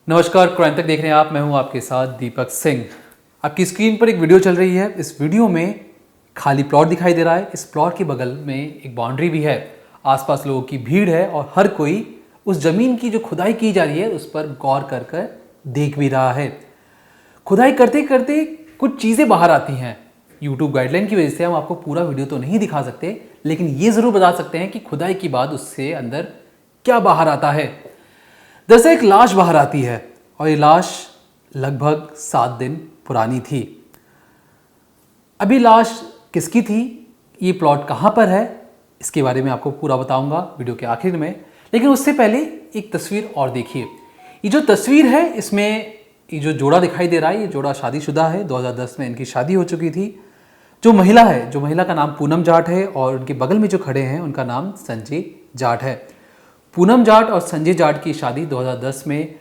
नमस्कार, क्राइम तक देख रहे हैं आप। मैं हूं आपके साथ दीपक सिंह। आपकी स्क्रीन पर एक वीडियो चल रही है। इस वीडियो में खाली प्लॉट दिखाई दे रहा है। इस प्लॉट के बगल में एक बाउंड्री भी है। आसपास लोगों की भीड़ है और हर कोई उस जमीन की जो खुदाई की जा रही है उस पर गौर कर कर देख भी रहा है। खुदाई करते करते कुछ चीज़ें बाहर आती हैं। यूट्यूब गाइडलाइन की वजह से हम आपको पूरा वीडियो तो नहीं दिखा सकते, लेकिन ये ज़रूर बता सकते हैं कि खुदाई के बाद उससे अंदर क्या बाहर आता है। दरअसल एक लाश बाहर आती है और ये लाश लगभग 7 दिन पुरानी थी। अभी लाश किसकी थी, ये प्लॉट कहाँ पर है, इसके बारे में आपको पूरा बताऊंगा वीडियो के आखिर में। लेकिन उससे पहले एक तस्वीर और देखिए। ये जो तस्वीर है इसमें ये जो जोड़ा दिखाई दे रहा है, ये जोड़ा शादीशुदा है। 2010 में इनकी शादी हो चुकी थी। जो महिला का नाम पूनम जाट है और उनके बगल में जो खड़े हैं उनका नाम संजय जाट है। पूनम जाट और संजय जाट की शादी 2010 में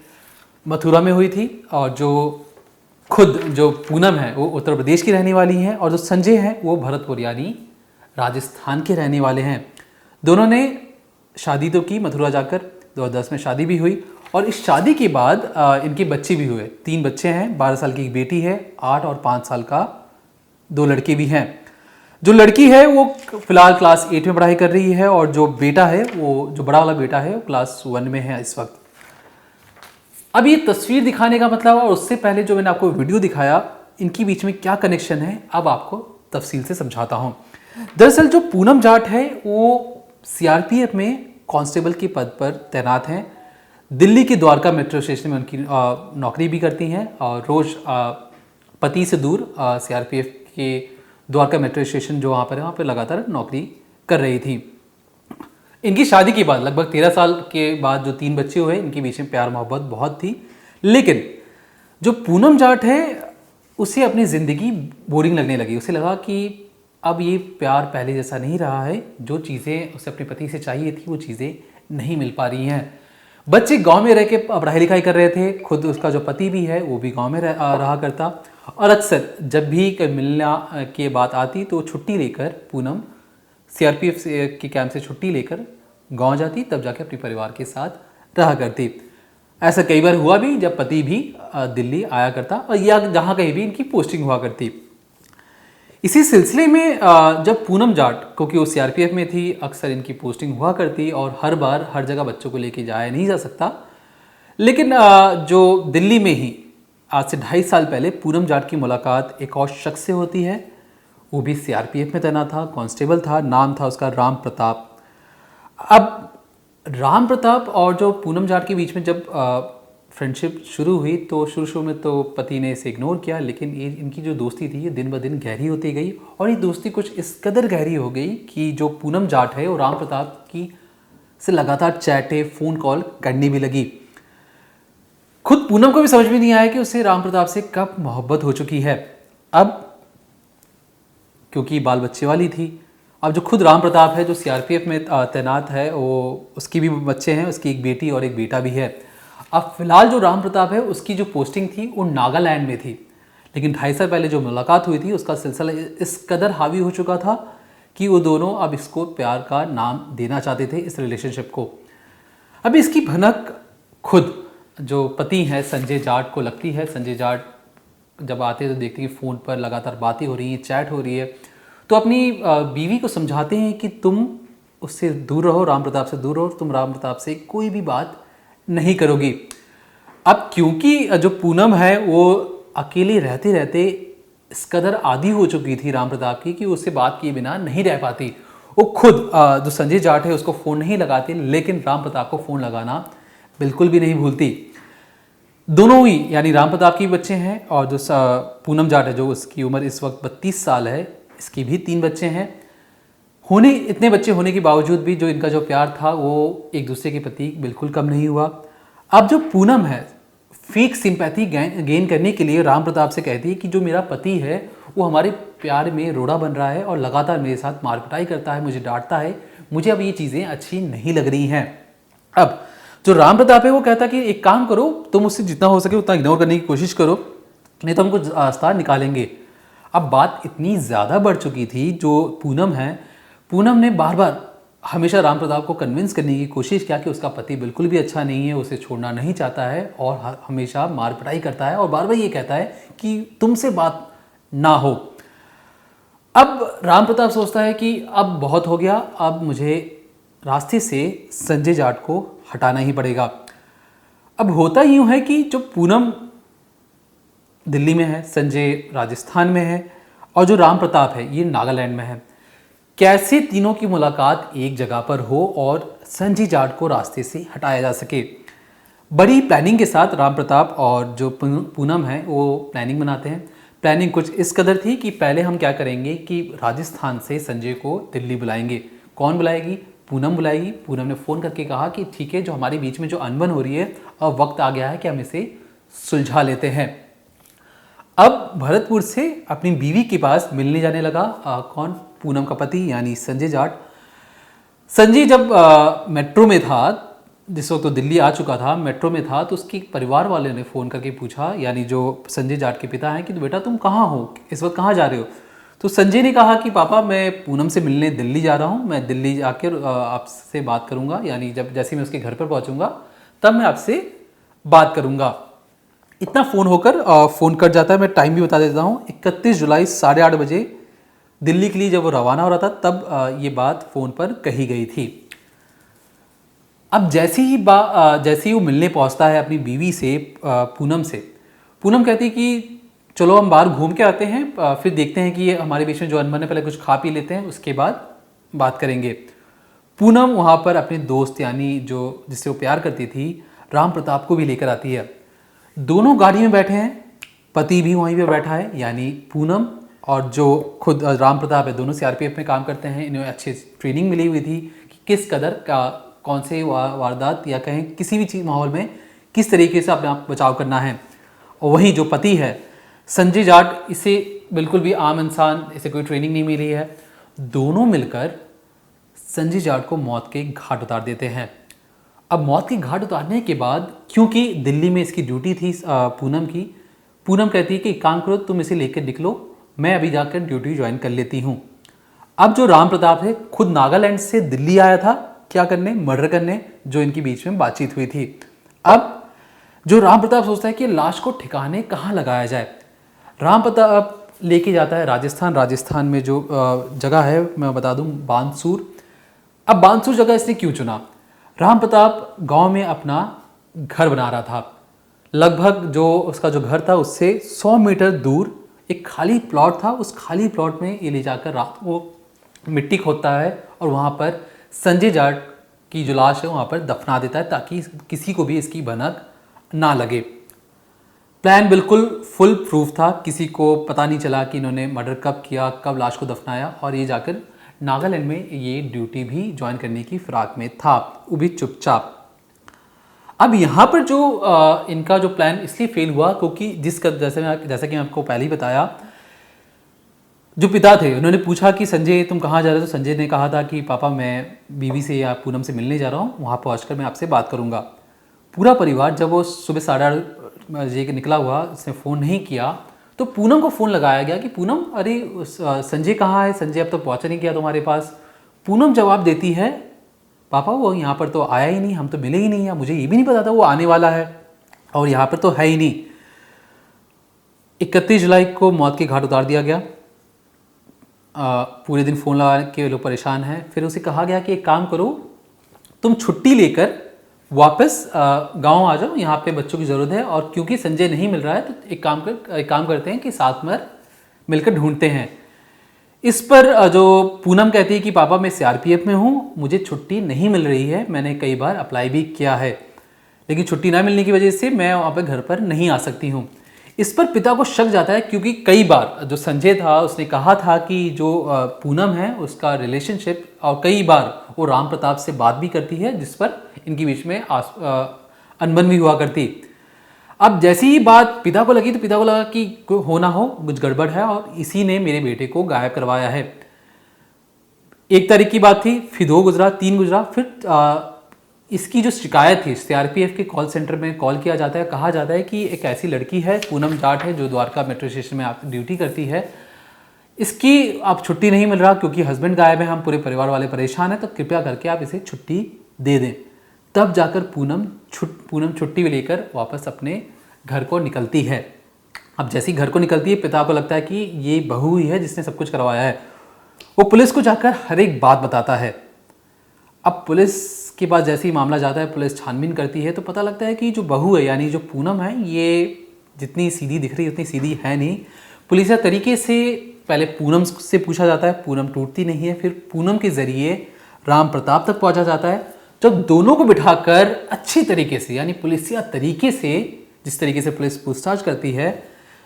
मथुरा में हुई थी। और जो पूनम है वो उत्तर प्रदेश की रहने वाली हैं और जो संजय हैं वो भरतपुर यानी राजस्थान के रहने वाले हैं। दोनों ने शादी तो की मथुरा जाकर, 2010 में शादी भी हुई और इस शादी के बाद इनके बच्चे भी हुए। 3 बच्चे हैं। 12 साल की एक बेटी है, 8 और 5 साल का 2 लड़के भी हैं। जो लड़की है वो फिलहाल क्लास 8 में पढ़ाई कर रही है और जो बेटा है वो जो बड़ा वाला बेटा है वो क्लास 1 में है इस वक्त। अब ये तस्वीर दिखाने का मतलब और उससे पहले जो मैंने आपको वीडियो दिखाया, इनके बीच में क्या कनेक्शन है अब आपको तफसील से समझाता हूँ। दरअसल जो पूनम जाट है वो सीआरपीएफ में कांस्टेबल के पद पर तैनात हैं। दिल्ली के द्वारका मेट्रो स्टेशन में उनकी नौकरी भी करती हैं और रोज़ पति से दूर सीआरपीएफ के द्वारका मेट्रो स्टेशन जो वहाँ पर लगातार नौकरी कर रही थी। इनकी शादी के बाद लगभग 13 साल के बाद जो 3 बच्चे हुए, इनके बीच में प्यार मोहब्बत बहुत थी। लेकिन जो पूनम जाट है उसे अपनी ज़िंदगी बोरिंग लगने लगी। उसे लगा कि अब ये प्यार पहले जैसा नहीं रहा है। जो चीज़ें उसे अपने पति से चाहिए थी वो चीज़ें नहीं मिल पा रही हैं। बच्चे गांव में रह के पढ़ाई लिखाई कर रहे थे। खुद उसका जो पति भी है वो भी गांव में रहा करता और अक्सर जब भी मिलना की बात आती तो छुट्टी लेकर पूनम सीआरपीएफ के कैंप से छुट्टी लेकर गांव जाती, तब जाके अपने परिवार के साथ रहा करती। ऐसा कई बार हुआ भी जब पति भी दिल्ली आया करता और या जहाँ कहीं भी इनकी पोस्टिंग हुआ करती। इसी सिलसिले में जब पूनम जाट, क्योंकि वो सीआरपीएफ में थी, अक्सर इनकी पोस्टिंग हुआ करती और हर बार हर जगह बच्चों को लेके जाया नहीं जा सकता। लेकिन जो दिल्ली में ही आज से 2.5 साल पहले पूनम जाट की मुलाकात एक और शख्स से होती है। वो भी सीआरपीएफ में तैनात था, कांस्टेबल था, नाम था उसका राम प्रताप। अब राम प्रताप और जो पूनम जाट के बीच में जब फ्रेंडशिप शुरू हुई तो शुरू में तो पति ने इसे इग्नोर किया, लेकिन ये इनकी जो दोस्ती थी ये दिन ब दिन गहरी होती गई और ये दोस्ती कुछ इस कदर गहरी हो गई कि जो पूनम जाट है वो राम प्रताप की से लगातार चैटें, फ़ोन कॉल करने भी लगी। खुद पूनम को भी समझ में नहीं आया कि उसे राम प्रताप से कब मोहब्बत हो चुकी है। अब क्योंकि बाल बच्चे वाली थी, अब जो खुद राम प्रताप है जो सीआरपीएफ में तैनात है वो उसकी भी बच्चे हैं, उसकी एक बेटी और एक बेटा भी है। अब फिलहाल जो राम प्रताप है उसकी जो पोस्टिंग थी वो नागालैंड में थी, लेकिन 2.5 साल पहले जो मुलाकात हुई थी उसका सिलसिला इस कदर हावी हो चुका था कि वो दोनों अब इसको प्यार का नाम देना चाहते थे, इस रिलेशनशिप को। अब इसकी भनक खुद जो पति है संजय जाट को लगती है। संजय जाट जब आते हैं तो देखते हैं कि फ़ोन पर लगातार बातें हो रही हैं, चैट हो रही है, तो अपनी बीवी को समझाते हैं कि तुम उससे दूर रहो, राम प्रताप से दूर रहो, तुम राम प्रताप से कोई भी बात नहीं करोगी। अब क्योंकि जो पूनम है वो अकेले रहते रहते इस कदर आदी हो चुकी थी राम प्रताप की कि उससे बात किए बिना नहीं रह पाती। वो खुद जो संजय जाट है उसको फ़ोन नहीं लगाती, लेकिन राम प्रताप को फ़ोन लगाना बिल्कुल भी नहीं भूलती। दोनों ही यानी राम प्रताप के बच्चे हैं और जो पूनम जाट है जो उसकी उम्र इस वक्त 32 साल है, इसके भी 3 बच्चे हैं। इतने बच्चे होने के बावजूद भी जो इनका जो प्यार था वो एक दूसरे के प्रति बिल्कुल कम नहीं हुआ। अब जो पूनम है फेक सिंपैथी गेन करने के लिए राम प्रताप से कहती है कि जो मेरा पति है वो हमारे प्यार में रोड़ा बन रहा है और लगातार मेरे साथ मारपिटाई करता है, मुझे डांटता है, मुझे अब ये चीज़ें अच्छी नहीं लग रही हैं। अब जो राम प्रताप है वो कहता कि एक काम करो, तुम उससे जितना हो सके उतना इग्नोर करने की कोशिश करो, नहीं तो हमको रास्ता निकालेंगे। अब बात इतनी ज़्यादा बढ़ चुकी थी, जो पूनम है, पूनम ने बार बार हमेशा राम प्रताप को कन्विंस करने की कोशिश किया कि उसका पति बिल्कुल भी अच्छा नहीं है, उसे छोड़ना नहीं चाहता है और हमेशा मार पिटाई करता है और बार बार ये कहता है कि तुमसे बात ना हो। अब राम प्रताप सोचता है कि अब बहुत हो गया, अब मुझे रास्ते से संजय जाट को हटाना ही पड़ेगा। अब होता यूँ है कि जो पूनम दिल्ली में है, संजय राजस्थान में है और जो राम प्रताप है ये नागालैंड में है। कैसे तीनों की मुलाकात एक जगह पर हो और संजय जाट को रास्ते से हटाया जा सके। बड़ी प्लानिंग के साथ राम प्रताप और जो पूनम है वो प्लानिंग बनाते हैं। प्लानिंग कुछ इस कदर थी कि पहले हम क्या करेंगे कि राजस्थान से संजय को दिल्ली बुलाएंगे। कौन बुलाएगी? पूनम बुलाएगी। पूनम ने फ़ोन करके कहा कि ठीक है, जो हमारे बीच में जो अनबन हो रही है अब वक्त आ गया है कि हम इसे सुलझा लेते हैं। अब भरतपुर से अपनी बीवी के पास मिलने जाने लगा कौन? पूनम का पति यानी संजय जाट। संजय जब मेट्रो में था, जिस वक्त तो दिल्ली आ चुका था, मेट्रो में था, तो उसके परिवार वाले ने फ़ोन करके पूछा, यानी जो संजय जाट के पिता हैं, कि तो बेटा तुम कहाँ हो, इस वक्त कहाँ जा रहे हो? तो संजय ने कहा कि पापा मैं पूनम से मिलने दिल्ली जा रहा हूँ, मैं दिल्ली जाकर आपसे बात करूँगा, यानी जैसे मैं उसके घर पर पहुँचूँगा तब मैं आपसे बात करूँगा। इतना फ़ोन होकर फ़ोन कट जाता है। मैं टाइम भी बता देता हूँ, 31 जुलाई 8:30 बजे दिल्ली के लिए जब वो रवाना हो रहा था तब ये बात फ़ोन पर कही गई थी। अब जैसे ही वो मिलने पहुँचता है अपनी बीवी से, पूनम से, पूनम कहती कि चलो हम बाहर घूम के आते हैं, फिर देखते हैं कि ये हमारे बीच में जो अनबन है, पहले कुछ खा पी लेते हैं, उसके बाद बात करेंगे। पूनम वहाँ पर अपने दोस्त यानी जो जिससे वो प्यार करती थी राम प्रताप को भी लेकर आती है। दोनों गाड़ी में बैठे हैं, पति भी वहीं पे बैठा है, यानी पूनम और जो खुद राम प्रताप है, दोनों सीआरपीएफ में काम करते हैं। इन्हें अच्छी ट्रेनिंग मिली हुई थी कि किस कदर का कौन से वारदात या कहें किसी भी चीज़ माहौल में किस तरीके से अपने आप बचाव करना है। और वहीं जो पति है संजय जाट, इसे बिल्कुल भी आम इंसान, इसे कोई ट्रेनिंग नहीं मिली है। दोनों मिलकर संजय जाट को मौत के घाट उतार देते हैं। अब मौत के घाट उतारने के बाद, क्योंकि दिल्ली में इसकी ड्यूटी थी पूनम की, पूनम कहती है कि काम करो, तुम इसे लेकर निकलो, मैं अभी जाकर ड्यूटी ज्वाइन कर लेती हूँ। अब जो राम प्रताप है खुद नागालैंड से दिल्ली आया था, क्या करने? मर्डर करने, जो इनके बीच में बातचीत हुई थी। अब जो राम प्रताप सोचता है कि लाश को ठिकाने कहाँ लगाया जाए। राम प्रताप लेके जाता है राजस्थान में जो जगह है मैं बता दूं, बानसूर। अब बानसूर जगह इसने क्यों चुना? राम प्रताप गांव में अपना घर बना रहा था। लगभग जो उसका जो घर था उससे 100 मीटर दूर एक खाली प्लॉट था। उस खाली प्लॉट में ये ले जाकर रात को मिट्टी खोदता है और वहाँ पर संजय जाट की जो लाश है वहाँ पर दफना देता है, ताकि किसी को भी इसकी भनक ना लगे। प्लान बिल्कुल फुल प्रूफ था, किसी को पता नहीं चला कि इन्होंने मर्डर कब किया, कब लाश को दफनाया, और ये जाकर नागालैंड में ये ड्यूटी भी ज्वाइन करने की फिराक में था, वो भी चुपचाप। अब यहाँ पर जो इनका जो प्लान इसलिए फेल हुआ क्योंकि जैसा कि मैं आपको पहले ही बताया, जो पिता थे उन्होंने पूछा कि संजय तुम कहाँ जा रहे हो? तो संजय ने कहा था कि पापा मैं बीवी से या पूनम से मिलने जा रहा हूँ, वहाँ पहुँचकर मैं आपसे बात करूँगा। पूरा परिवार जब वो सुबह 8:30 बजे निकला हुआ, उसने फ़ोन नहीं किया, तो पूनम को फ़ोन लगाया गया कि पूनम अरे संजय कहाँ है? संजय अब तक पहुँचा नहीं किया तुम्हारे पास। पूनम जवाब देती है पापा वो यहाँ पर तो आया ही नहीं, हम तो मिले ही नहीं, या मुझे ये भी नहीं पता था वो आने वाला है और यहाँ पर तो है ही नहीं। 31 जुलाई को मौत के घाट उतार दिया गया। पूरे दिन फ़ोन लगा के लोग परेशान हैं। फिर उसे कहा गया कि एक काम करो, तुम छुट्टी लेकर वापस गांव आ जाओ, यहाँ पे बच्चों की ज़रूरत है, और क्योंकि संजय नहीं मिल रहा है तो एक काम करते हैं कि साथ में मिलकर ढूंढते हैं। इस पर जो पूनम कहती है कि पापा मैं सीआरपीएफ में हूँ, मुझे छुट्टी नहीं मिल रही है, मैंने कई बार अप्लाई भी किया है, लेकिन छुट्टी ना मिलने की वजह से मैं वहाँ पर घर पर नहीं आ सकती हूँ। इस पर पिता को शक जाता है, क्योंकि कई बार जो संजय था उसने कहा था कि जो पूनम है उसका रिलेशनशिप, और कई बार वो राम प्रताप से बात भी करती है, जिस पर इनके बीच में अनबन भी हुआ करती। अब जैसी ही बात पिता को लगी तो पिता को लगा कि हो ना हो कुछ गड़बड़ है और इसी ने मेरे बेटे को गायब करवाया है। 1 तारीख की बात थी, फिर 2 गुजरा, 3 गुजरा, फिर इसकी जो शिकायत थी सीआरपीएफ के कॉल सेंटर में कॉल किया जाता है। कहा जाता है कि एक ऐसी लड़की है पूनम जाट है जो द्वारका मेट्रो स्टेशन में ड्यूटी करती है, इसकी आप छुट्टी नहीं मिल रहा क्योंकि हस्बैंड गायब है, हम पूरे परिवार वाले परेशान हैं, तो कृपया करके आप इसे छुट्टी दे दें। तब जाकर पूनम छुट्टी लेकर वापस अपने घर को निकलती है। अब जैसे ही घर को निकलती है, पिता को लगता है कि ये बहू ही है जिसने सब कुछ करवाया है। वो पुलिस को जाकर हर एक बात बताता है। अब पुलिस के पास जैसे ही मामला जाता है, पुलिस छानबीन करती है, तो पता लगता है कि जो बहू है यानी जो पूनम है, ये जितनी सीधी दिख रही है उतनी सीधी है नहीं। पुलिसिया तरीके से पहले पूनम से पूछा जाता है, पूनम टूटती नहीं है। फिर पूनम के ज़रिए राम प्रताप तक पहुंचा जाता है। जब दोनों को बिठाकर अच्छी तरीके से यानी पुलिसिया तरीके से, जिस तरीके से पुलिस पूछताछ करती है,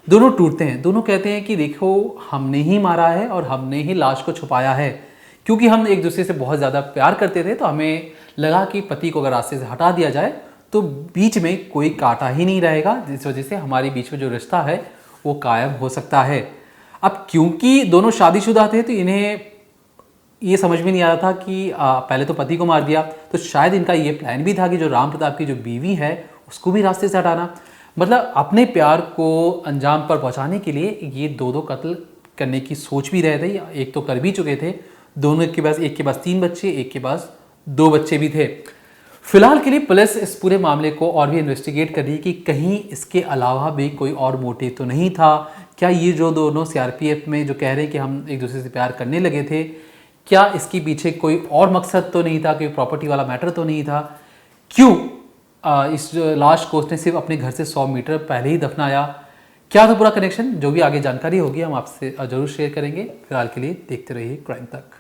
दोनों टूटते हैं। दोनों कहते हैं कि देखो, हमने ही मारा है और हमने ही लाश को छुपाया है, क्योंकि हम एक दूसरे से बहुत ज़्यादा प्यार करते थे, तो हमें लगा कि पति को अगर रास्ते से हटा दिया जाए तो बीच में कोई कांटा ही नहीं रहेगा, जिस वजह से हमारे बीच में जो रिश्ता है वो कायम हो सकता है। अब क्योंकि दोनों शादीशुदा थे, तो इन्हें ये समझ में नहीं आ रहा था कि पहले तो पति को मार दिया, तो शायद इनका ये प्लान भी था कि जो राम प्रताप की जो बीवी है उसको भी रास्ते से हटाना। मतलब अपने प्यार को अंजाम पर पहुंचाने के लिए ये दो कत्ल करने की सोच भी रहे थे, एक तो कर भी चुके थे। दोनों के पास, एक के पास 3 बच्चे, एक के पास 2 बच्चे भी थे। फिलहाल के लिए पुलिस इस पूरे मामले को और भी इन्वेस्टिगेट कर रही है कि कहीं इसके अलावा भी कोई और मोटिव तो नहीं था। क्या ये जो दोनों सीआरपीएफ में जो कह रहे हैं कि हम एक दूसरे से प्यार करने लगे थे, क्या इसके पीछे कोई और मकसद तो नहीं था, कोई प्रॉपर्टी वाला मैटर तो नहीं था? क्यों इस लाश को उसने सिर्फ अपने घर से 100 मीटर पहले ही दफनाया? क्या था पूरा कनेक्शन? जो भी आगे जानकारी होगी हम आपसे ज़रूर शेयर करेंगे। फिलहाल के लिए देखते रहिए क्राइम तक।